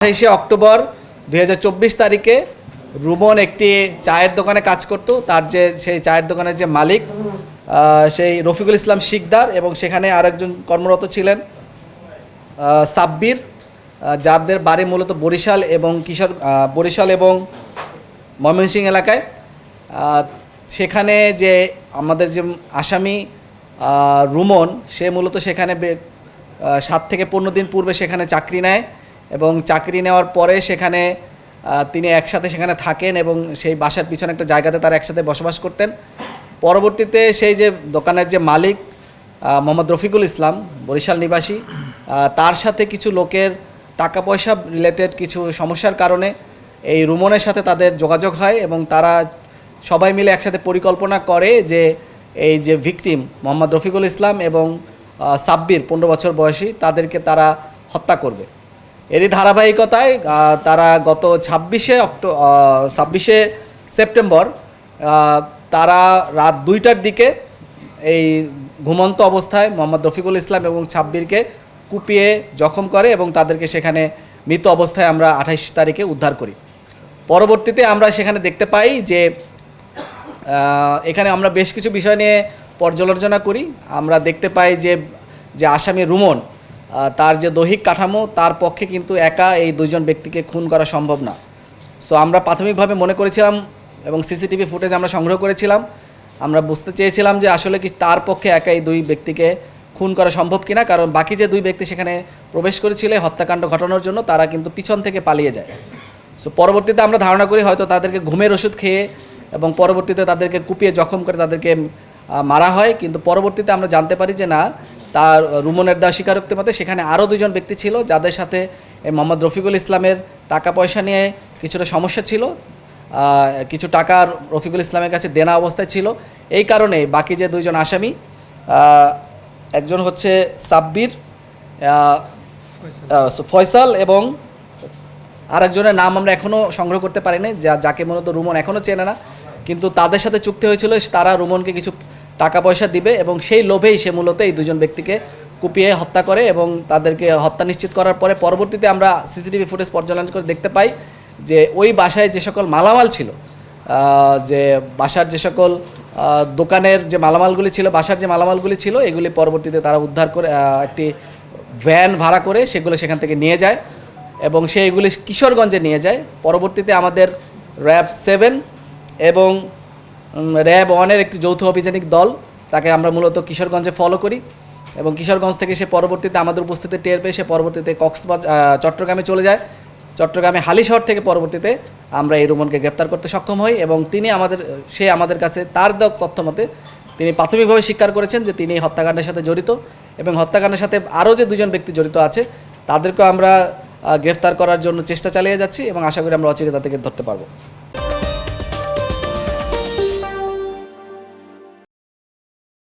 28শে October 2024 তারিখে রুমন একটি চায়ের দোকানে কাজ করত। তার যে সেই চায়ের দোকানের যে মালিক সেই রফিকুল ইসলাম শিকদার এবং সেখানে আরেকজন কর্মরত ছিলেন সাব্বির, যাদের বাড়ি মূলত বরিশাল এবং ময়মনসিংহ এলাকায়। সেখানে যে আমাদের যে আসামি রুমন, সে মূলত সেখানে 7 থেকে 15 দিন পূর্বে সেখানে চাকরি নেয় এবং চাকরি নেওয়ার পরে সেখানে তিনি একসাথে সেখানে থাকেন এবং সেই বাসার পিছনে একটা জায়গাতে তারা একসাথে বসবাস করতেন। পরবর্তীতে সেই যে দোকানের যে মালিক মোহাম্মদ রফিকুল ইসলাম, বরিশাল নিবাসী, তার সাথে কিছু লোকের টাকা পয়সা রিলেটেড কিছু সমস্যার কারণে এই রুমনের সাথে তাদের যোগাযোগ হয় এবং তারা সবাই মিলে একসাথে পরিকল্পনা করে যে এই যে ভিকটিম মোহাম্মদ রফিকুল ইসলাম এবং সাব্বির 15 বছর বয়সী, তাদেরকে তারা হত্যা করবে। এরই ধারাবাহিকতায় তারা গত 26শে সেপ্টেম্বর তারা রাত 2টার দিকে এই ঘুমন্ত অবস্থায় মোহাম্মদ রফিকুল ইসলাম এবং সাব্বিরকে কুপিয়ে জখম করে এবং তাদেরকে সেখানে মৃত অবস্থায় আমরা 28 তারিখে উদ্ধার করি। পরবর্তীতে আমরা সেখানে দেখতে পাই যে এখানে আমরা বেশ কিছু বিষয় নিয়ে পর্যালোচনা করি। আমরা দেখতে পাই যে আসামি রুমন, তার যে দৈহিক কাঠামো, তার পক্ষে কিন্তু একা এই দুইজন ব্যক্তিকে খুন করা সম্ভব না। সো আমরা প্রাথমিকভাবে মনে করেছিলাম এবং সিসিটিভি ফুটেজ আমরা সংগ্রহ করেছিলাম, আমরা বুঝতে চেয়েছিলাম যে আসলে কি তার পক্ষে একা এই দুই ব্যক্তিকে খুন করা সম্ভব কিনা, কারণ বাকি যে দুই ব্যক্তি সেখানে প্রবেশ করেছিল হত্যাকাণ্ড ঘটানোর জন্য, তারা কিন্তু পিছন থেকে পালিয়ে যায়। সো পরবর্তীতে আমরা ধারণা করি হয়তো তাদেরকে ঘুমের ওষুধ খেয়ে এবং পরবর্তীতে তাদেরকে কুপিয়ে জখম করে তাদেরকে মারা হয়। কিন্তু পরবর্তীতে আমরা জানতে পারি যে না, তার রুমনের দেওয়া স্বীকারোক্তি মতে সেখানে আরও দুজন ব্যক্তি ছিল, যাদের সাথে এই মোহাম্মদ রফিকুল ইসলামের টাকা পয়সা নিয়ে কিছুটা সমস্যা ছিল, কিছু টাকা রফিকুল ইসলামের কাছে দেনা অবস্থায় ছিল। এই কারণে বাকি যে দুইজন আসামি, একজন হচ্ছে সাব্বির, ফয়সাল এবং আরেকজনের নাম আমরা এখনও সংগ্রহ করতে পারিনি, যাকে মূলত রুমন এখনও চেনে না, কিন্তু তাদের সাথে চুক্তি হয়েছিল তারা রুমনকে কিছু টাকা পয়সা দিবে এবং সেই লোভেই সে মূলত এই দুজন ব্যক্তিকে কুপিয়ে হত্যা করে এবং তাদেরকে হত্যা নিশ্চিত করার পরে পরবর্তীতে আমরা সিসিটিভি ফুটেজ পর্যালোচনা করে দেখতে পাই যে ওই বাসায় যে সকল মালামাল ছিল, যে বাসার যে সকল দোকানের যে মালামালগুলি ছিল, বাসার যে মালামালগুলি ছিল, এগুলি পরবর্তীতে তারা উদ্ধার করে একটি ভ্যান ভাড়া করে সেগুলো সেখান থেকে নিয়ে যায় এবং সেইগুলি কিশোরগঞ্জে নিয়ে যায়। পরবর্তীতে আমাদের র্যাব 7 এবং র্যাব 1-এর একটি যৌথ অভিযানিক দল, তাকে আমরা মূলত কিশোরগঞ্জে ফলো করি এবং কিশোরগঞ্জ থেকে সে পরবর্তীতে আমাদের উপস্থিতি টের পেয়ে সে পরবর্তীতে চট্টগ্রামে চলে যায়। চট্টগ্রামে হালিশহর থেকে পরবর্তীতে আমরা এই রুমনকে গ্রেপ্তার করতে সক্ষম হই এবং সে আমাদের কাছে তার দেওয়া তথ্য মতে তিনি প্রাথমিকভাবে স্বীকার করেছেন যে তিনি হত্যাকাণ্ডের সাথে জড়িত এবং হত্যাকাণ্ডের সাথে আরও যে দুজন ব্যক্তি জড়িত আছে তাদেরকেও আমরা গ্রেফতার করার জন্য চেষ্টা চালিয়ে যাচ্ছি এবং আশা করি আমরা অচিরে তাদেরকে ধরতে পারবো।